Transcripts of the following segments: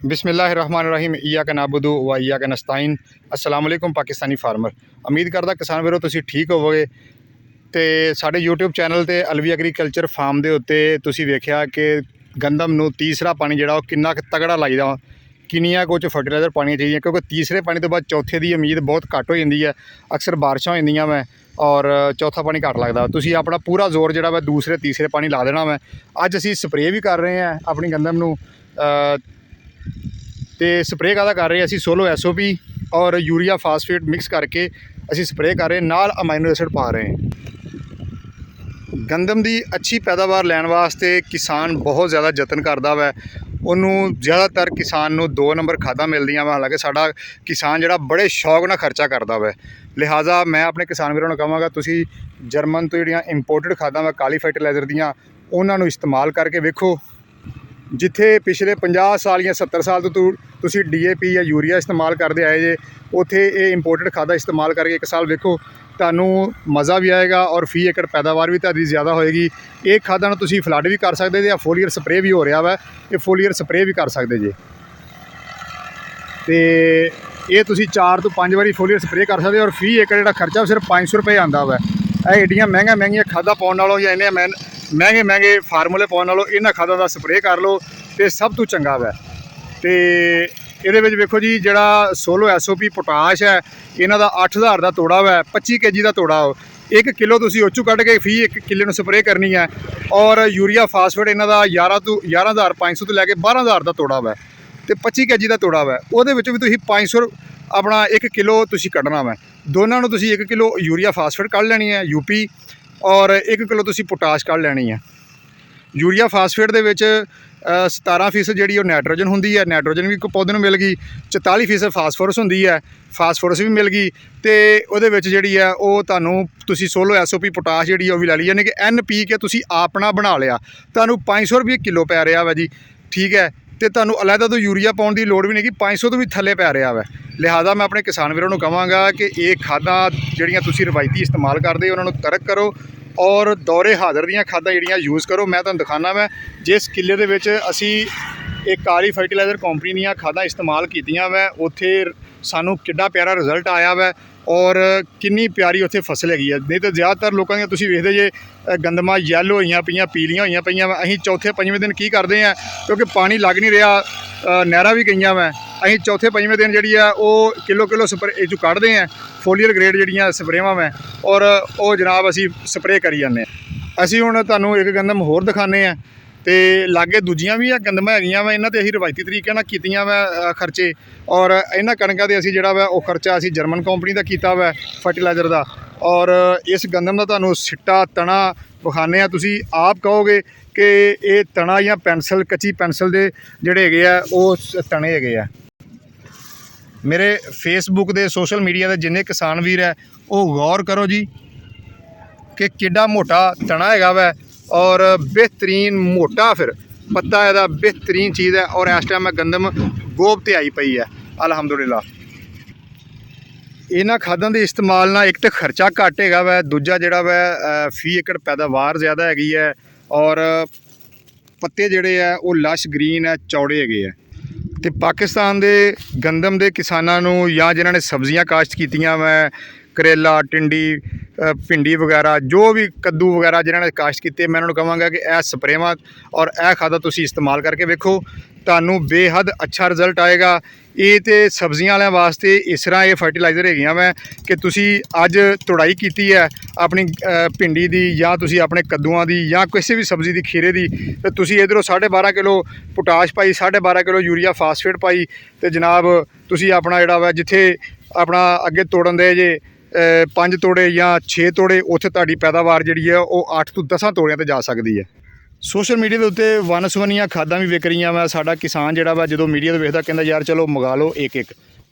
बिस्मिल्लाहिर्रहमानिर्रहीम इय्याका नाबुदु व इय्याका नस्ताईन। अस्सलाम वालेकुम पाकिस्तानी फार्मर। उम्मीद करदा किसान वीरो तुसीं ठीक होवोगे। तो साडे यूट्यूब चैनल ते अलवी एग्रीकल्चर फार्म दे उत्ते तुसीं वेखिया कि गंदम नूं तीसरा पानी जिहड़ा ओह किन्ना क तगड़ा लाईदा, किन्नियां कुछ फर्टिलाइजर पानियां चाहिए, क्योंकि तीसरे पानी तो बाद चौथे की उम्मीद बहुत घट हो जाती है। अक्सर बारिशां हो जांदियां वै और चौथा पानी घट लगता। तुसीं अपना पूरा जोर जिहड़ा वै दूसरे तीसरे पानी ला देना वै। अज असीं स्प्रे भी कर रहे हैं अपनी गंदम नूं। तो स्प्रे काहदा कर रहे हैं, असीं सोलो SOP और यूरिया फास्फेट मिक्स करके असीं स्प्रे कर रहे हैं, नाल अमाइनो एसिड पा रहे हैं। गंदम की अच्छी पैदावार लैण वास्ते किसान बहुत ज़्यादा यतन करता वै। उन्होंने ज़्यादातर किसान नूं 2 नंबर खादा मिलदियां वा, हालांकि साडा किसान जिहड़ा बड़े शौक नाल खर्चा करता वै। लिहाजा मैं अपने किसान वीरों नूं कहांगा तुसीं जर्मन तो जिहड़ियां इंपोर्टेड खादां वा काली फर्टिलाइजर दियां उन्हां नूं इस्तेमाल करके वेखो। जिथे पिछले 50 साल या 70 साल तो तुसीं DAP या यूरिया इस्तेमाल करते आए जे, उत्थे ये इंपोर्टेड खादा इस्तेमाल करके एक साल वेखो, तुहानूं मज़ा भी आएगा और फी एकड़ पैदावार भी तुहाडी ज़्यादा होएगी। एक खादा नूं तुसीं फ्लड भी कर सकते जे, फोलियर स्प्रे भी हो रहा वै, ये फोलियर स्प्रे भी कर सकते जे। तो ये तुसीं 4 तो 5 बारी फोलियर स्प्रे कर सकते और फी एकड़ जिहड़ा खर्चा सिर्फ 500 रुपये आंदा वै। एड्डियां महंगियां खादा पाउण नालों या इन्ने महंगे फार्मूले पाउण नालों इन्हां खादां दा स्प्रे कर लो तो सब तो चंगा वै। तो ये वेखो जी, जिहड़ा सोलो SOP पोटाश है, इन्हां दा 8000 का तोड़ा वै, 25 kg का तोड़ा। 1 किलो तुसीं ओचू कढ़ के फी 1 किले नूं स्प्रे करनी है। और यूरिया फास्फेट इन्हां दा 11,500 तो लैके 12,000 का तोड़ा वै, तो 25 kg का तोड़ा वै। उहदे विच भी तुसीं 500 अपना 1 किलो तुसीं कढ़ना वै। दोनों नूं तुसीं 1 किलो यूरिया फास्फेट कढ़ लैनी है UP, और 1 किलो तुसीं पोटाश कढ़ लैनी है। यूरिया फास्फेट दे विच 17% जिहड़ी ओह नाइट्रोजन हुंदी है, नाइट्रोजन भी पौधे नूं मिल गई। 44% फास्फोरस हुंदी है, फास्फोरस भी मिल गई। तो उहदे विच जिहड़ी है ओह तुहानूं तुसीं सोलो SOP पोटाश जिहड़ी ओह भी लै लई, यानी कि NPK तुसीं अपना बना लिया, तुहानूं 500 रुपये किलो पै रहा वै जी, ठीक है। तो तुहानूं अलहदा तो यूरिया पाउण की लोड़ भी नहीं कि 500 तो भी थल्ले पै रहा वै। लिहाजा मैं अपने किसान वीरों नूं कहांगा कि ये खादां जिहड़ियां तुसीं रवायती इस्तेमाल करदे उन्हां नूं तरक करो और दौरे हाज़र दियां खादां जिहड़ियां यूज़ करो। मैं तुहानूं दिखाना मैं जिस किले दे विच असीं एक कारी फर्टिलाइजर कंपनी दियां खादां इस्तेमाल कीतियां वै, उत्थे सानूं किड्डा प्यारा रिजल्ट आया वै और किन्नी प्यारी उत्थे फसल हैगी है। नहीं तो ज़्यादातर लोगों दियां तुसीं वेखदे जे गंदमां येलो होईयां पईयां, पीलियां होईयां पईयां। असीं चौथे पंजवें दिन की करदे हैं, क्योंकि पानी लग नहीं रहा, नहरां भी गईयां वै, असीं चौथे पंजवें दिन जिहड़ी है वो किलो स्प्रे चू कढ़दे हैं फोलियर ग्रेड जिहड़ियां स्प्रेवां वै, और वो जनाब असीं स्प्रे करी जाने। असीं हुण तुहानूं एक गंदम होर दिखाने हैं, तो लागे दूजियां भी गंदमां हैगियां वै, इन्हां ते असीं रवायती तरीके नाल कीतियां वै खर्चे। और इन्हां कणकां ते असीं जिहड़ा वै ओह खर्चा असीं जर्मन कंपनी दा कीता वै फर्टिलाइजर दा। और इस गंदम दा तुहानूं सिट्टा तना विखाने, तुसीं आप कहोगे कि ये तना या पेंसिल, कच्ची पेंसिल दे जिहड़े हैगे आ ओह तने हैगे आ। मेरे फेसबुक दे सोशल मीडिया दे जिन्ने किसान वीर है वो गौर करो जी कि किड्डा मोटा तना हैगा वै और बेहतरीन मोटा फिर पत्ता है, बेहतरीन चीज़ है। और इस टाइम गंदम गोब ते आई पई है अलहमदुलिल्लाह। इन्हां खादां दे इस्तेमाल नाल एक तो खर्चा घट हैगा वै, दूजा जिहड़ा वै फी एकड़ पैदावार ज़्यादा हैगी है, और पत्ते जिहड़े है वो लश ग्रीन है, चौड़े हैगे है। तो पाकिस्तान दे गंदम दे किसानां नूं या जिन्हां ने सब्जियां काश्त कीतियां वै, करेला, टिंडी, भिंडी वगैरह, जो भी कद्दू वगैरह जिन्होंने काश्त किए, मैं उन्होंने कहांगा कि यह स्प्रेवां और यह खादा तुसीं इस्तेमाल करके वेखो, तुहानूं बेहद अच्छा रिजल्ट आएगा। ये तो सब्जियां वालियां वास्ते इस तरह ये फर्टिलाइजर हैगियां वै कि तुसीं अज तुड़ाई कीती है अपनी भिंडी दी, या तुसीं अपने कद्दूआं दी, या किसी भी सब्जी दी, खीरे दी, तो तुसीं इधरों 12.5 किलो पोटाश पाई, 12.5 किलो यूरिया फास्फेट पाई, तो जनाब तुसीं अपना जिहड़ा वा जिथे अपना अगे तोड़न दे जे 5 तोड़े या 6 तोड़े, उत्थे तुहाडी पैदावार जिहड़ी है वो 8 तो 10 तोड़ियां ते जा सकदी है। सोशल मीडिया के उत्ते वन सवनियां खादां भी विक रही वै। साडा किसान जिहड़ा वा जदों मीडिया तो वेखदा कहंदा यार चलो मंगा लो एक,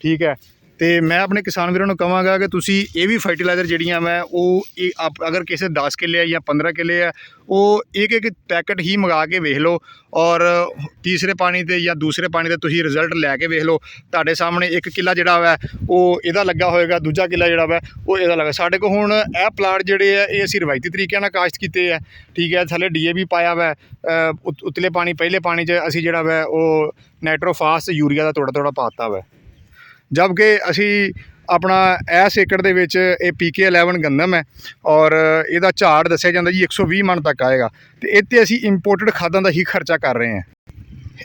ठीक है। ਤੇ ਮੈਂ ਆਪਣੇ ਕਿਸਾਨ ਵੀਰਾਂ ਨੂੰ ਕਹਾਂਗਾ ਕਿ ਤੁਸੀਂ ਇਹ ਵੀ ਫਰਟੀਲਾਈਜ਼ਰ ਜਿਹੜੀਆਂ ਮੈਂ ਉਹ ਅਗਰ ਕਿਸੇ 10 ਕਿੱਲੇ ਆ ਜਾਂ 15 ਕਿੱਲੇ ਆ ਉਹ ਇੱਕ ਪੈਕਟ ਹੀ ਮੰਗਾ ਕੇ ਵੇਖ ਲਓ ਔਰ ਤੀਸਰੇ ਪਾਣੀ ਤੇ ਜਾਂ ਦੂਸਰੇ ਪਾਣੀ ਤੇ ਤੁਸੀਂ ਰਿਜ਼ਲਟ ਲੈ ਕੇ ਵੇਖ ਲਓ। ਤੁਹਾਡੇ ਸਾਹਮਣੇ 1 ਕਿੱਲਾ ਜਿਹੜਾ ਵਾ ਉਹ ਇਹਦਾ ਲੱਗਾ ਹੋਏਗਾ, ਦੂਜਾ ਕਿੱਲਾ ਜਿਹੜਾ ਵਾ ਉਹ ਇਹਦਾ ਲੱਗਾ। ਸਾਡੇ ਕੋਲ ਹੁਣ ਇਹ ਪਲਾਟ ਜਿਹੜੇ ਆ ਇਹ ਅਸੀਂ ਰਵਾਇਤੀ ਤਰੀਕੇ ਨਾਲ ਕਾਸ਼ਤ ਕੀਤੇ ਆ, ਠੀਕ ਹੈ। ਥੱਲੇ DAP ਪਾਇਆ ਵਾ, ਉਤਲੇ ਪਾਣੀ ਪਹਿਲੇ ਪਾਣੀ 'ਚ ਅਸੀਂ ਜਿਹੜਾ ਵਾ ਉਹ ਨਾਈਟ੍ਰੋਫਾਸ ਯੂਰੀਆ ਦਾ ਥੋੜ੍ਹਾ ਪਾਤਾ ਵਾ। ਜਦ ਕਿ ਅਸੀਂ ਆਪਣਾ ਇਸ ਏਕੜ ਦੇ ਵਿੱਚ ਇਹ PK11 ਗੰਦਮ ਹੈ ਔਰ ਇਹਦਾ ਝਾੜ ਦੱਸਿਆ ਜਾਂਦਾ ਜੀ 120 ਮਣ ਤੱਕ ਆਏਗਾ। ਤੇ ਇੱਥੇ ਅਸੀਂ ਇੰਪੋਰਟਡ ਖਾਦਾਂ ਦਾ ਹੀ ਖਰਚਾ ਕਰ ਰਹੇ ਹਾਂ।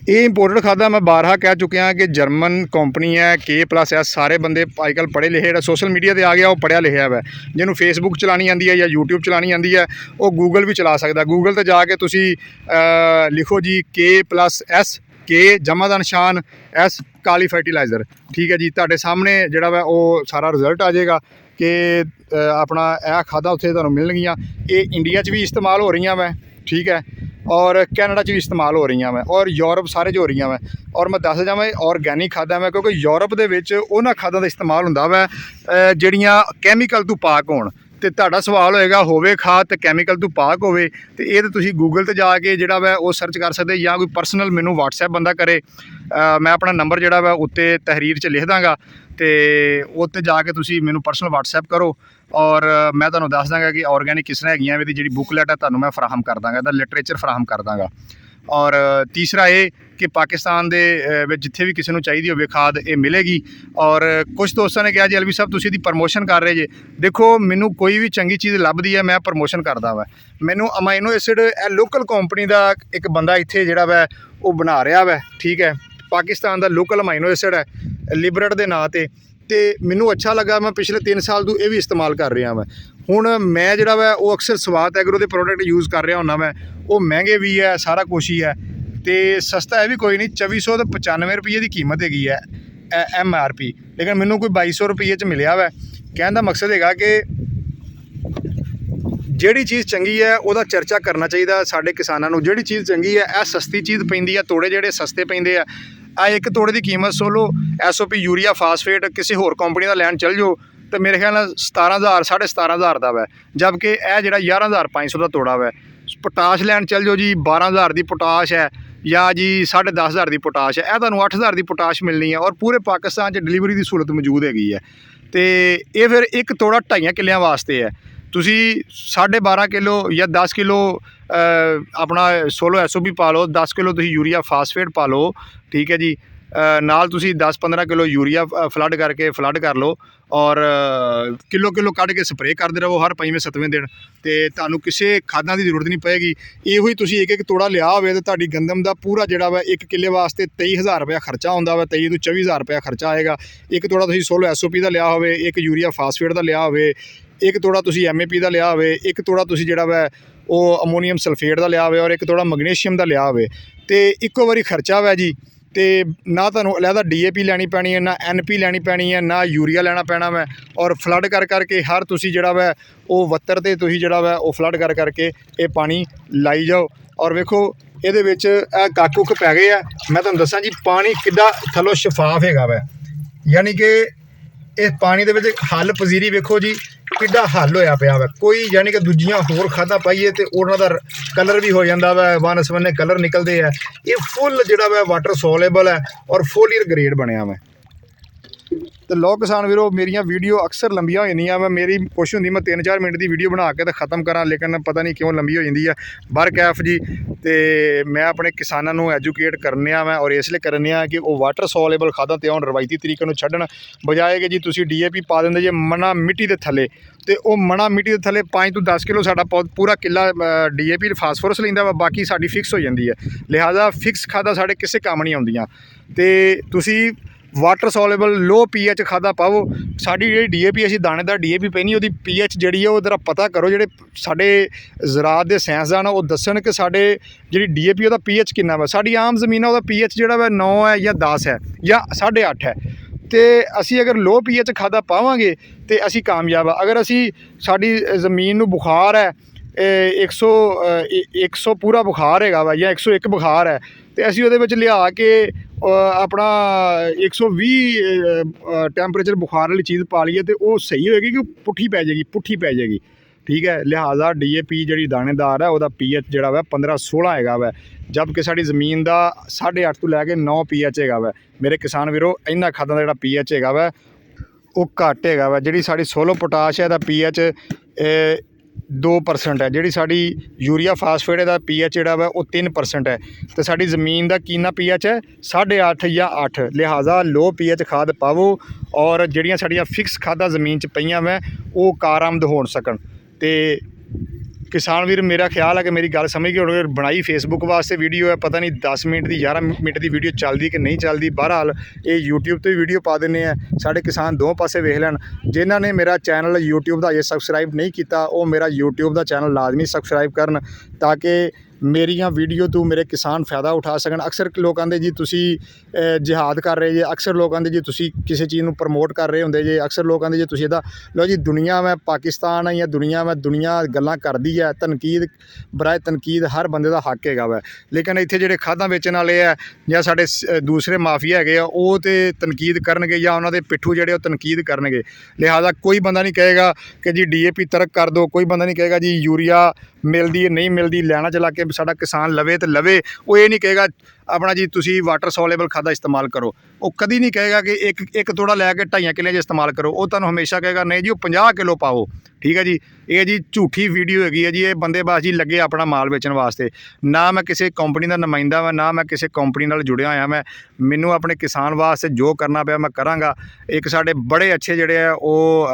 ਇਹ ਇੰਪੋਰਟਡ ਖਾਦਾਂ ਮੈਂ ਬਾਰਹਾ ਕਹਿ ਚੁੱਕਿਆ ਕਿ ਜਰਮਨ ਕੰਪਨੀ ਹੈ K+S। ਸਾਰੇ ਬੰਦੇ ਅੱਜ ਕੱਲ੍ਹ ਪੜ੍ਹੇ ਲਿਖੇ, ਜਿਹੜਾ ਸੋਸ਼ਲ ਮੀਡੀਆ 'ਤੇ ਆ ਗਿਆ ਉਹ ਪੜ੍ਹਿਆ ਲਿਖਿਆ ਵਾ। ਜਿਹਨੂੰ ਫੇਸਬੁੱਕ ਚਲਾਉਣੀ ਆਉਂਦੀ ਹੈ ਜਾਂ YouTube ਚਲਾਉਣੀ ਆਉਂਦੀ ਹੈ ਉਹ ਗੂਗਲ ਵੀ ਚਲਾ ਸਕਦਾ। ਗੂਗਲ 'ਤੇ ਜਾ ਕੇ ਤੁਸੀਂ ਲਿਖੋ ਜੀ K+S, K ਜਮਾ ਦਾ ਨਿਸ਼ਾਨ S ਕਾਲੀ ਫਰਟੀਲਾਈਜ਼ਰ, ਠੀਕ ਹੈ ਜੀ। ਤੁਹਾਡੇ ਸਾਹਮਣੇ ਜਿਹੜਾ ਵਾ ਉਹ ਸਾਰਾ ਰਿਜ਼ਲਟ ਆ ਜਾਏਗਾ ਕਿ ਆਪਣਾ ਇਹ ਖਾਦਾਂ ਉੱਥੇ ਤੁਹਾਨੂੰ ਮਿਲਣਗੀਆਂ। ਇਹ ਇੰਡੀਆ 'ਚ ਵੀ ਇਸਤੇਮਾਲ ਹੋ ਰਹੀਆਂ ਵਾ, ਠੀਕ ਹੈ, ਔਰ ਕੈਨੇਡਾ 'ਚ ਵੀ ਇਸਤੇਮਾਲ ਹੋ ਰਹੀਆਂ ਵਾ ਔਰ ਯੂਰਪ ਸਾਰੇ 'ਚ ਹੋ ਰਹੀਆਂ ਵਾ। ਔਰ ਮੈਂ ਦੱਸ ਜਾਵਾਂ ਔਰਗੈਨਿਕ ਖਾਦਾਂ ਵਾ, ਕਿਉਂਕਿ ਯੂਰਪ ਦੇ ਵਿੱਚ ਉਹਨਾਂ ਖਾਦਾਂ ਦਾ ਇਸਤੇਮਾਲ ਹੁੰਦਾ ਵਾ ਜਿਹੜੀਆਂ ਕੈਮੀਕਲ ਤੋਂ ਪਾਕ ਹੋਣ। ਤੇ ਤੁਹਾਡਾ ਸਵਾਲ ਹੋਏਗਾ ਹੋਵੇ ਖਾਦ ਤੇ ਕੈਮੀਕਲ ਤੋਂ ਪਾਕ ਹੋਵੇ, ਤੇ ਇਹ ਤਾਂ ਤੁਸੀਂ ਗੂਗਲ 'ਤੇ ਜਾ ਕੇ ਜਿਹੜਾ ਵਾ ਉਹ ਸਰਚ ਕਰ ਸਕਦੇ, ਜਾਂ ਕੋਈ ਪਰਸਨਲ ਮੈਨੂੰ WhatsApp ਬੰਦਾ ਕਰੇ। ਮੈਂ ਆਪਣਾ ਨੰਬਰ ਜਿਹੜਾ ਵਾ ਉੱਤੇ ਤਹਿਰੀਰ 'ਚ ਲਿਖ ਦਾਂਗਾ ਤੇ ਉੱਤੇ ਜਾ ਕੇ ਤੁਸੀਂ ਮੈਨੂੰ ਪਰਸਨਲ WhatsApp ਕਰੋ ਔਰ ਮੈਂ ਤੁਹਾਨੂੰ ਦੱਸ ਦਾਂਗਾ ਕਿ ਔਰਗੈਨਿਕ ਕਿਸ ਤਰ੍ਹਾਂ ਹੈਗੀਆਂ। ਇਹਦੀ ਜਿਹੜੀ ਬੁੱਕਲੈਟ ਹੈ ਤੁਹਾਨੂੰ ਮੈਂ ਫਰਾਹਮ ਕਰ ਦਾਂਗਾ, ਇਹਦਾ ਲਿਟਰੇਚਰ ਫਰਾਹਮ ਕਰ ਦਾਂਗਾ। ਔਰ ਤੀਸਰਾ ਇਹ ਕਿ ਪਾਕਿਸਤਾਨ ਦੇ ਵਿੱਚ ਜਿੱਥੇ ਵੀ ਕਿਸੇ ਨੂੰ ਚਾਹੀਦੀ ਹੋਵੇ ਖਾਦ ਇਹ ਮਿਲੇਗੀ। ਔਰ ਕੁਝ ਦੋਸਤਾਂ ਨੇ ਕਿਹਾ ਜੀ ਅਲਵੀ ਸਾਹਿਬ ਤੁਸੀਂ ਇਹਦੀ ਪ੍ਰਮੋਸ਼ਨ ਕਰ ਰਹੇ ਜੇ। ਦੇਖੋ ਮੈਨੂੰ ਕੋਈ ਵੀ ਚੰਗੀ ਚੀਜ਼ ਲੱਭਦੀ ਹੈ ਮੈਂ ਪ੍ਰਮੋਸ਼ਨ ਕਰਦਾ ਵਾ। ਮੈਨੂੰ ਅਮਾਈਨੋ ਐਸਿਡ ਇਹ ਲੋਕਲ ਕੰਪਨੀ ਦਾ ਇੱਕ ਬੰਦਾ ਇੱਥੇ ਜਿਹੜਾ ਵਾ ਉਹ ਬਣਾ ਰਿਹਾ ਵਾ, ਠੀਕ ਹੈ। ਪਾਕਿਸਤਾਨ ਦਾ ਲੋਕਲ ਅਮਾਈਨੋ ਐਸਿਡ ਹੈ ਲਿਬਰਟ ਦੇ ਨਾਂ ਤੇ ਮੈਨੂੰ ਅੱਛਾ ਲੱਗਾ। ਮੈਂ ਪਿਛਲੇ 3 ਸਾਲ ਤੋਂ ਇਹ ਵੀ ਇਸਤੇਮਾਲ ਕਰ ਰਿਹਾ ਵਾ। ਹੁਣ ਮੈਂ ਜਿਹੜਾ ਵਾ ਉਹ ਅਕਸਰ ਸਵਾਤ ਐਗਰੋ ਦੇ ਪ੍ਰੋਡਕਟ ਯੂਜ਼ ਕਰ ਰਿਹਾ ਹੁੰਦਾ ਮੈਂ। ਉਹ ਮਹਿੰਗੇ ਵੀ ਹੈ, ਸਾਰਾ ਕੁਛ ਹੀ ਹੈ ਤੇ ਸਸਤਾ ਇਹ ਵੀ ਕੋਈ ਨਹੀਂ। 2495 ਰੁਪਏ ਦੀ ਕੀਮਤ ਹੈਗੀ ਹੈ MRP, ਲੇਕਿਨ ਮੈਨੂੰ ਕੋਈ 2200 ਰੁਪਏ 'ਚ ਮਿਲਿਆ ਵਾ। ਕਹਿਣ ਦਾ ਮਕਸਦ ਹੈਗਾ ਕਿ ਜਿਹੜੀ ਚੀਜ਼ ਚੰਗੀ ਹੈ ਉਹਦਾ ਚਰਚਾ ਕਰਨਾ ਚਾਹੀਦਾ ਸਾਡੇ ਕਿਸਾਨਾਂ ਨੂੰ। ਜਿਹੜੀ ਚੀਜ਼ ਚੰਗੀ ਹੈ ਇਹ ਸਸਤੀ ਚੀਜ਼ ਪੈਂਦੀ ਹੈ, ਤੋੜੇ ਜਿਹੜੇ ਸਸਤੇ ਪੈਂਦੇ ਆ। ਆ ਇੱਕ ਤੋੜੇ ਦੀ ਕੀਮਤ ਸੋਲੋ SOP ਯੂਰੀਆ ਫਾਸਫੇਟ ਕਿਸੇ ਹੋਰ ਕੰਪਨੀ ਦਾ ਲੈਣ ਚੱਲ ਜਾਓ ਤਾਂ ਮੇਰੇ ਖਿਆਲ ਨਾਲ 17000 17,500 ਦਾ ਵਾ, ਜਦਕਿ ਇਹ ਜਿਹੜਾ 11,500 ਦਾ ਤੋੜਾ ਵਾ। ਪੋਟਾਸ਼ ਲੈਣ ਚੱਲ ਜਾਓ ਜੀ 12,000 ਦੀ ਪੋਟਾਸ਼ ਹੈ ਜਾਂ ਜੀ 10,500 ਦੀ ਪੋਟਾਸ਼ ਹੈ। ਇਹ ਤੁਹਾਨੂੰ 8,000 ਦੀ ਪੋਟਾਸ਼ ਮਿਲਣੀ ਹੈ ਔਰ ਪੂਰੇ ਪਾਕਿਸਤਾਨ 'ਚ ਡਿਲੀਵਰੀ ਦੀ ਸਹੂਲਤ ਮੌਜੂਦ ਹੈਗੀ ਹੈ। ਤੇ ਇਹ ਫਿਰ ਇੱਕ ਤੋੜਾ 2.5 ਕਿੱਲਿਆਂ ਵਾਸਤੇ ਹੈ। ਤੁਸੀਂ 12.5 ਕਿਲੋ ਜਾਂ 10 ਕਿਲੋ ਆਪਣਾ ਸੋਲੋ SOP ਪਾ ਲਓ, 10 ਕਿਲੋ ਤੁਸੀਂ ਯੂਰੀਆ ਫਾਸਫੇਟ ਪਾ ਲਓ, ਠੀਕ ਹੈ ਜੀ। ਨਾਲ ਤੁਸੀਂ 10-15 ਕਿਲੋ ਯੂਰੀਆ ਫਲੱਡ ਕਰ ਲਓ ਔਰ ਕਿਲੋ ਕੱਢ ਕੇ ਸਪਰੇਅ ਕਰਦੇ ਰਹੋ ਹਰ 5ਵੇਂ-7ਵੇਂ ਦਿਨ, ਤੇ ਤੁਹਾਨੂੰ ਕਿਸੇ ਖਾਦਾਂ ਦੀ ਜ਼ਰੂਰਤ ਨਹੀਂ ਪਏਗੀ। ਇਹੋ ਹੀ ਤੁਸੀਂ ਇੱਕ ਤੋੜਾ ਲਿਆ ਹੋਵੇ ਤਾਂ ਤੁਹਾਡੀ ਗੰਦਮ ਦਾ ਪੂਰਾ ਜਿਹੜਾ ਵਾ 1 ਕਿੱਲੇ ਵਾਸਤੇ 23,000 ਰੁਪਇਆ ਖਰਚਾ ਹੁੰਦਾ ਵਾ। 23 ਤੋਂ 24,000 ਰੁਪਇਆ ਖਰਚਾ ਆਏਗਾ। ਇੱਕ ਤੋੜਾ ਤੁਸੀਂ ਸੋਲੋ SOP ਦਾ ਲਿਆ ਹੋਵੇ, ਇੱਕ ਯੂਰੀਆ ਫਾਸਫੇਟ ਦਾ ਲਿਆ ਹੋਵੇ, ਇੱਕ ਤੋੜਾ ਤੁਸੀਂ MAP ਦਾ ਲਿਆ ਹੋਵੇ, ਇੱਕ ਤੋੜਾ ਤੁਸੀਂ ਜਿਹੜਾ ਵਾ ਉਹ ਅਮੋਨੀਅਮ ਸਲਫੇਟ ਦਾ ਲਿਆ ਹੋਵੇ ਔਰ ਇੱਕ ਤੋੜਾ ਮੈਗਨੀਸ਼ੀਅਮ ਦਾ ਲਿਆ ਹੋਵੇ, ਤੇ ਇੱਕੋ ਵਾਰੀ ਖਰਚਾ ਵਾ ਜੀ। ਤੇ ਨਾ ਤੁਹਾਨੂੰ ਅਲੱਗਾ DAP ਲੈਣੀ ਪੈਣੀ ਹੈ, ਨਾ NP ਲੈਣੀ ਪੈਣੀ ਹੈ, ਨਾ ਯੂਰੀਆ ਲੈਣਾ ਪੈਣਾ ਵਾ। ਔਰ ਫਲੱਡ ਕਰਕੇ ਹਰ ਤੁਸੀਂ ਜਿਹੜਾ ਵਾ ਉਹ ਵੱਤਰ 'ਤੇ ਤੁਸੀਂ ਜਿਹੜਾ ਵਾ ਉਹ ਫਲੱਡ ਕਰਕੇ ਇਹ ਪਾਣੀ ਲਾਈ ਜਾਓ। ਔਰ ਵੇਖੋ ਇਹਦੇ ਵਿੱਚ ਇਹ ਕੱਖ ਕੁੱਖ ਪੈ ਗਏ ਆ। ਮੈਂ ਤੁਹਾਨੂੰ ਦੱਸਾਂ ਜੀ ਪਾਣੀ ਕਿੱਡਾ ਥੱਲੋਂ ਸ਼ਫਾਫ ਹੈਗਾ ਵਾ, ਯਾਨੀ ਕਿ ਇਹ ਪਾਣੀ ਦੇ ਵਿੱਚ ਹੱਲ ਪਜ਼ੀਰੀ ਵੇਖੋ ਜੀ ਕਿੱਡਾ ਹੱਲ ਹੋਇਆ ਪਿਆ ਵਾ। ਕੋਈ ਯਾਨੀ ਕਿ ਦੂਜੀਆਂ ਹੋਰ ਖਾਦਾਂ ਪਾਈਏ ਤੇ ਉਹਨਾਂ ਦਾ ਕਲਰ ਵੀ ਹੋ ਜਾਂਦਾ ਵਾ, ਵਨ ਸਵੰਨੇ ਕਲਰ ਨਿਕਲਦੇ ਆ। ਇਹ ਫੁੱਲ ਜਿਹੜਾ ਵਾ ਵਾਟਰ ਸੋਲੇਬਲ ਹੈ ਔਰ ਫੋਲੀਅਰ ਗ੍ਰੇਡ ਬਣਿਆ ਵਾ। ਤੇ ਲੋ ਕਿਸਾਨ ਵੀਰੋ ਮੇਰੀਆਂ ਵੀਡੀਓ ਅਕਸਰ ਲੰਬੀਆਂ ਹੋ ਜਾਂਦੀਆਂ ਵਾ। ਮੇਰੀ ਕੋਸ਼ਿਸ਼ ਹੁੰਦੀ ਮੈਂ 3-4 ਮਿੰਟ ਦੀ ਵੀਡੀਓ ਬਣਾ ਕੇ ਤੇ ਖ਼ਤਮ ਕਰਾਂ, ਲੇਕਿਨ ਪਤਾ ਨਹੀਂ ਕਿਉਂ ਲੰਬੀ ਹੋ ਜਾਂਦੀ ਆ ਬਰਕੈਫ ਜੀ। ਤੇ ਮੈਂ ਆਪਣੇ ਕਿਸਾਨਾਂ ਨੂੰ ਐਜੂਕੇਟ ਕਰਨਿਆ ਵਾ ਔਰ ਇਸ ਲਈ ਕਰਨਿਆ ਕਿ ਉਹ ਵਾਟਰ ਸੋਲੇਬਲ ਖਾਦਾਂ ਤੇ ਆਉਣ, ਰਵਾਇਤੀ ਤਰੀਕੇ ਨੂੰ ਛੱਡਣ, ਬਜਾਏ ਕਿ ਜੀ ਤੁਸੀਂ DAP ਪਾ ਦਿੰਦੇ ਜੇ ਮਣਾ ਮਿੱਟੀ ਦੇ ਥੱਲੇ, ਤੇ ਉਹ ਮਣਾ ਮਿੱਟੀ ਦੇ ਥੱਲੇ 5 ਤੋਂ 10 ਕਿਲੋ ਸਾਡਾ ਪੂਰਾ ਕਿੱਲਾ DAP ਫਾਸਫੋਰਸ ਲੈਂਦਾ ਵਾ, ਬਾਕੀ ਸਾਡੀ ਫਿਕਸ ਹੋ ਜਾਂਦੀ ਹੈ। ਲਿਹਾਜ਼ਾ ਫਿਕਸ ਖਾਦਾਂ ਸਾਡੇ ਕਿਸੇ ਕੰਮ ਨਹੀਂ ਆਉਂਦੀਆਂ। ਤੇ ਤੁਸੀਂ ਵਾਟਰ ਸੋਲੇਬਲ ਲੋ pH ਖਾਦਾਂ ਪਾਵੋ। ਸਾਡੀ ਜਿਹੜੀ DAP ਅਸੀਂ ਦਾਣੇਦਾਰ DAP ਪੈਣੀ ਉਹਦੀ pH ਜਿਹੜੀ ਹੈ ਉਹ ਜ਼ਰਾ ਪਤਾ ਕਰੋ। ਜਿਹੜੇ ਸਾਡੇ ਜ਼ਰਾਤ ਦੇ ਸਾਇੰਸਦਾਨ ਉਹ ਦੱਸਣ ਕਿ ਸਾਡੇ ਜਿਹੜੀ DAP ਉਹਦਾ pH ਕਿੰਨਾ ਵਾ। ਸਾਡੀ ਆਮ ਜ਼ਮੀਨ ਆ ਉਹਦਾ pH ਜਿਹੜਾ ਵਾ 9 ਹੈ ਜਾਂ 10 ਹੈ ਜਾਂ 8.5 ਹੈ। ਤੇ ਅਸੀਂ ਅਗਰ ਲੋ pH ਖਾਦਾਂ ਪਾਵਾਂਗੇ ਤੇ ਅਸੀਂ ਕਾਮਯਾਬ ਆ। ਅਗਰ ਅਸੀਂ ਸਾਡੀ ਜ਼ਮੀਨ ਨੂੰ ਬੁਖਾਰ ਹੈ 100 ਪੂਰਾ ਬੁਖਾਰ ਹੈਗਾ ਵਾ ਜਾਂ 101 ਬੁਖਾਰ ਹੈ, ਤੇ ਅਸੀਂ ਉਹਦੇ ਵਿੱਚ ਲਿਆ ਕੇ ਆਪਣਾ 120 ਟੈਂਪਰੇਚਰ ਬੁਖਾਰ ਵਾਲੀ ਚੀਜ਼ ਪਾ ਲਈਏ ਤੇ ਉਹ ਸਹੀ ਹੋਏਗੀ ਕਿ ਪੁੱਠੀ ਪੈ ਜਾਏਗੀ। ਠੀਕ ਹੈ, ਲਿਹਾਜ਼ਾ DAP ਜਿਹੜੀ ਦਾਣੇਦਾਰ ਹੈ ਉਹਦਾ pH ਜਿਹੜਾ ਵਾ 15-16 ਹੈਗਾ ਵਾ, ਜਦ ਕਿ ਸਾਡੀ ਜ਼ਮੀਨ ਦਾ 8.5 ਤੋਂ ਲੈ ਕੇ 9 pH ਹੈਗਾ ਵਾ। ਮੇਰੇ ਕਿਸਾਨ ਵੀਰੋ, ਇਹਨਾਂ ਖਾਦਾਂ ਦਾ ਜਿਹੜਾ pH ਹੈਗਾ ਵਾ ਉਹ ਘੱਟ ਹੈਗਾ ਵਾ। ਜਿਹੜੀ ਸਾਡੀ ਸੋਲੋ ਪੋਟਾਸ਼ ਹੈ ਇਹਦਾ pH 2% ਹੈ। ਜਿਹੜੀ ਸਾਡੀ ਯੂਰੀਆ ਫਾਸਫੇਟ ਦਾ pH ਜਿਹੜਾ ਵਾ ਉਹ 3% ਹੈ, ਤੇ ਸਾਡੀ ਜ਼ਮੀਨ ਦਾ ਕਿੰਨਾ pH ਹੈ 8.5 ਜਾਂ 8। ਲਿਹਾਜ਼ਾ ਲੋ pH ਖਾਦ ਪਾਵੋ, ਔਰ ਜਿਹੜੀਆਂ ਸਾਡੀਆਂ ਫਿਕਸ ਖਾਦਾਂ ਜ਼ਮੀਨ 'ਚ ਪਈਆਂ ਵਾ ਉਹ ਕਾਰਾਮਦ ਹੋਣ ਸਕਣ। ਤੇ ਕਿਸਾਨ ਵੀਰ, ਮੇਰਾ ਖਿਆਲ ਹੈ ਕਿ ਮੇਰੀ ਗੱਲ ਸਮਝ ਗਏ ਹੋਣਗੇ। ਬਣਾਈ ਫੇਸਬੁੱਕ ਵਾਸਤੇ ਵੀਡੀਓ ਹੈ, ਪਤਾ ਨਹੀਂ 10 ਮਿੰਟ ਦੀ 11 ਮਿੰਟ ਦੀ ਵੀਡੀਓ ਚੱਲਦੀ ਕਿ ਨਹੀਂ ਚੱਲਦੀ। ਬਹਰਹਾਲ ਇਹ YouTube 'ਤੇ ਵੀਡੀਓ ਪਾ ਦਿੰਦੇ ਆ, ਸਾਡੇ ਕਿਸਾਨ ਦੋ ਪਾਸੇ ਵੇਖ ਲੈਣ। ਜਿਨ੍ਹਾਂ ਨੇ ਮੇਰਾ ਚੈਨਲ YouTube ਦਾ ਅਜੇ ਸਬਸਕ੍ਰਾਈਬ ਨਹੀਂ ਕੀਤਾ, ਉਹ ਮੇਰਾ YouTube ਦਾ ਚੈਨਲ ਲਾਜ਼ਮੀ ਸਬਸਕ੍ਰਾਈਬ ਕਰਨ, ਤਾਂ ਕਿ ਮੇਰੀਆਂ ਵੀਡੀਓ ਤੋਂ ਮੇਰੇ ਕਿਸਾਨ ਫਾਇਦਾ ਉਠਾ ਸਕਣ। ਅਕਸਰ ਲੋਕ ਕਹਿੰਦੇ ਜੀ ਤੁਸੀਂ ਜਿਹਾਦ ਕਰ ਰਹੇ ਜੇ, ਅਕਸਰ ਲੋਕ ਕਹਿੰਦੇ ਜੀ ਤੁਸੀਂ ਕਿਸੇ ਚੀਜ਼ ਨੂੰ ਪ੍ਰਮੋਟ ਕਰ ਰਹੇ ਹੁੰਦੇ ਜੇ, ਅਕਸਰ ਲੋਕ ਕਹਿੰਦੇ ਜੀ ਤੁਸੀਂ ਇਹਦਾ। ਲਓ ਜੀ, ਦੁਨੀਆ ਮੈਂ ਪਾਕਿਸਤਾਨ ਹੈ ਜਾਂ ਦੁਨੀਆ ਗੱਲਾਂ ਕਰਦੀ ਹੈ। ਤਨਕੀਦ ਬਰਾਏ ਤਨਕੀਦ ਹਰ ਬੰਦੇ ਦਾ ਹੱਕ ਹੈਗਾ ਵਾ, ਲੇਕਿਨ ਇੱਥੇ ਜਿਹੜੇ ਖਾਦਾਂ ਵੇਚਣ ਵਾਲੇ ਆ ਜਾਂ ਸਾਡੇ ਦੂਸਰੇ ਮਾਫੀਆ ਹੈਗੇ ਆ, ਉਹ ਤੇ ਤਨਕੀਦ ਕਰਨਗੇ ਜਾਂ ਉਹਨਾਂ ਦੇ ਪਿੱਠੂ ਜਿਹੜੇ ਉਹ ਤਨਕੀਦ ਕਰਨਗੇ। ਲਿਹਾਜ਼ਾ ਕੋਈ ਬੰਦਾ ਨਹੀਂ ਕਹੇਗਾ ਕਿ ਜੀ DAP ਤਰਕ ਕਰ ਦਿਓ, ਕੋਈ ਬੰਦਾ ਨਹੀਂ ਕਹੇਗਾ ਜੀ ਯੂਰੀਆ ਮਿਲਦੀ ਹੈ ਨਹੀਂ ਮਿਲਦੀ, ਲੈਣਾ ਚਲਾ ਕੇ ਸਾਡਾ ਕਿਸਾਨ ਲਵੇ ਤੇ ਲਵੇ। ਉਹ ਇਹ ਨਹੀਂ ਕਹੇਗਾ ਆਪਣਾ ਜੀ ਤੁਸੀਂ ਵਾਟਰ ਸੋਲੇਬਲ ਖਾਦਾਂ ਇਸਤੇਮਾਲ ਕਰੋ। ਉਹ ਕਦੀ ਨਹੀਂ ਕਹੇਗਾ ਕਿ ਇੱਕ ਤੋੜਾ ਲੈ ਕੇ 2.5 ਕਿੱਲੇ 'ਚ ਇਸਤੇਮਾਲ ਕਰੋ। ਉਹ ਤੁਹਾਨੂੰ ਹਮੇਸ਼ਾ ਕਹੇਗਾ ਨਹੀਂ ਜੀ ਉਹ 50 ਕਿਲੋ ਪਾਓ। ਠੀਕ ਹੈ ਜੀ, ਇਹ ਜੀ ਝੂਠੀ ਵੀਡੀਓ ਹੈਗੀ ਹੈ ਜੀ। ਇਹ ਬੰਦੇਬਾਜ਼ੀ ਲੱਗੇ ਆਪਣਾ ਮਾਲ ਵੇਚਣ ਵਾਸਤੇ। ਨਾ ਮੈਂ ਕਿਸੇ ਕੰਪਨੀ ਦਾ ਨੁਮਾਇੰਦਾ ਵਾਂ, ਨਾ ਮੈਂ ਕਿਸੇ ਕੰਪਨੀ ਨਾਲ ਜੁੜਿਆ ਹੋਇਆ। ਮੈਨੂੰ ਆਪਣੇ ਕਿਸਾਨ ਵਾਸਤੇ ਜੋ ਕਰਨਾ ਪਿਆ ਮੈਂ ਕਰਾਂਗਾ। ਇੱਕ ਸਾਡੇ ਬੜੇ ਅੱਛੇ ਜਿਹੜੇ ਆ ਉਹ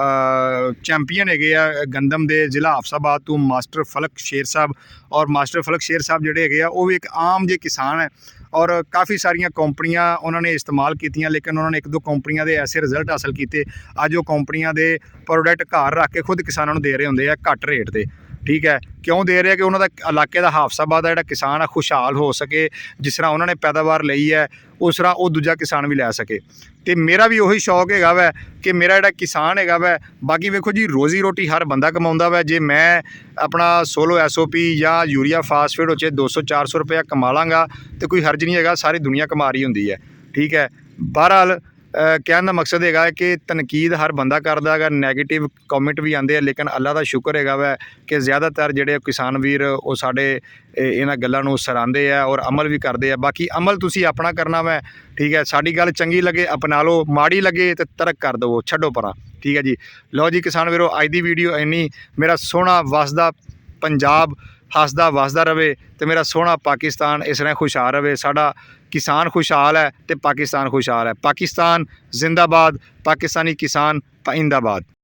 ਚੈਂਪੀਅਨ ਹੈਗੇ ਆ ਗੰਦਮ ਦੇ, ਜ਼ਿਲ੍ਹਾ ਹਾਫਸਾਬਾਦ ਤੋਂ ਮਾਸਟਰ ਫਲਕ ਸ਼ੇਰ ਸਾਹਿਬ। ਔਰ ਮਾਸਟਰ ਫਲਕ ਸ਼ੇਰ ਸਾਹਿਬ ਜਿਹੜੇ ਹੈਗੇ ਆ ਉਹ ਵੀ ਇੱਕ ਆਮ ਜਿਹੇ ਕਿਸਾਨ ਹੈ, ਔਰ ਕਾਫੀ ਸਾਰੀਆਂ ਕੰਪਨੀਆਂ ਉਹਨਾਂ ਨੇ ਇਸਤੇਮਾਲ ਕੀਤੀਆਂ, ਲੇਕਿਨ ਉਹਨਾਂ ਨੇ 1-2 ਕੰਪਨੀਆਂ ਦੇ ਐਸੇ ਰਿਜ਼ਲਟ ਹਾਸਲ ਕੀਤੇ। ਅੱਜ ਉਹ ਕੰਪਨੀਆਂ ਦੇ ਪ੍ਰੋਡਕਟ ਘਰ ਰੱਖ ਕੇ ਖੁਦ ਕਿਸਾਨਾਂ ਨੂੰ ਦੇ ਰਹੇ ਹੁੰਦੇ ਆ ਘੱਟ ਰੇਟ 'ਤੇ। ਠੀਕ ਹੈ, ਕਿਉਂ ਦੇ ਰਿਹਾ ਕਿ ਉਹਨਾਂ ਦਾ ਇਲਾਕੇ ਦਾ ਹਾਫਸਾਬਾਦ ਦਾ ਜਿਹੜਾ ਕਿਸਾਨ ਆ ਖੁਸ਼ਹਾਲ ਹੋ ਸਕੇ। ਜਿਸ ਤਰ੍ਹਾਂ ਉਹਨਾਂ ਨੇ ਪੈਦਾਵਾਰ ਲਈ ਹੈ ਉਸ ਤਰ੍ਹਾਂ ਉਹ ਦੂਜਾ ਕਿਸਾਨ ਵੀ ਲੈ ਸਕੇ। ਤੇ ਮੇਰਾ ਵੀ ਉਹੀ ਸ਼ੌਕ ਹੈਗਾ ਵੈ ਕਿ ਮੇਰਾ ਜਿਹੜਾ ਕਿਸਾਨ ਹੈਗਾ ਵੈ, ਬਾਕੀ ਵੇਖੋ ਜੀ ਰੋਜ਼ੀ ਰੋਟੀ ਹਰ ਬੰਦਾ ਕਮਾਉਂਦਾ ਵੈ। ਜੇ ਮੈਂ ਆਪਣਾ ਸੋਲੋ SOP ਜਾਂ ਯੂਰੀਆ ਫਾਸਫੇਟ ਉੱਚੇ 200-400 ਰੁਪਇਆ ਕਮਾ ਲਾਂਗਾ ਤੇ ਕੋਈ ਹਰਜ ਨਹੀਂ ਹੈਗਾ, ਸਾਰੀ ਦੁਨੀਆ ਕਮਾ ਰਹੀ ਹੁੰਦੀ ਹੈ। ਠੀਕ ਹੈ, ਬਹਰਹਾਲ ਕਹਿਣ ਦਾ ਮਕਸਦ ਹੈਗਾ ਹੈ ਕਿ ਤਨਕੀਦ ਹਰ ਬੰਦਾ ਕਰਦਾ ਹੈਗਾ, ਨੈਗੇਟਿਵ ਕਮੈਂਟ ਵੀ ਆਉਂਦੇ ਆ, ਲੇਕਿਨ ਅੱਲਾ ਦਾ ਸ਼ੁਕਰ ਹੈਗਾ ਵੈ ਕਿ ਜ਼ਿਆਦਾਤਰ ਜਿਹੜੇ ਕਿਸਾਨ ਵੀਰ ਉਹ ਸਾਡੇ ਇਹਨਾਂ ਗੱਲਾਂ ਨੂੰ ਸਰਾਂਦੇ ਆ ਔਰ ਅਮਲ ਵੀ ਕਰਦੇ ਆ। ਬਾਕੀ ਅਮਲ ਤੁਸੀਂ ਆਪਣਾ ਕਰਨਾ ਵੈ। ਠੀਕ ਹੈ, ਸਾਡੀ ਗੱਲ ਚੰਗੀ ਲੱਗੇ ਅਪਣਾ ਲਓ, ਮਾੜੀ ਲੱਗੇ ਤੇ ਤਰਕ ਕਰ ਦੇਵੋ, ਛੱਡੋ ਪਰਾਂ। ਠੀਕ ਹੈ ਜੀ, ਲਓ ਜੀ ਕਿਸਾਨ ਵੀਰੋ, ਅੱਜ ਦੀ ਵੀਡੀਓ ਇੰਨੀ। ਮੇਰਾ ਸੋਹਣਾ ਵਸਦਾ ਪੰਜਾਬ ਹੱਸਦਾ ਵਸਦਾ ਰਵੇ ਤੇ ਮੇਰਾ ਸੋਹਣਾ ਪਾਕਿਸਤਾਨ ਇਸ ਤਰ੍ਹਾਂ ਖੁਸ਼ਹਾਲ ਰਵੇ। ਸਾਡਾ ਕਿਸਾਨ ਖੁਸ਼ਹਾਲ ਹੈ ਤੇ ਪਾਕਿਸਤਾਨ ਖੁਸ਼ਹਾਲ ਹੈ। ਪਾਕਿਸਤਾਨ ਜ਼ਿੰਦਾਬਾਦ, ਪਾਕਿਸਤਾਨੀ ਕਿਸਾਨ ਪਾਇੰਦਾਬਾਦ।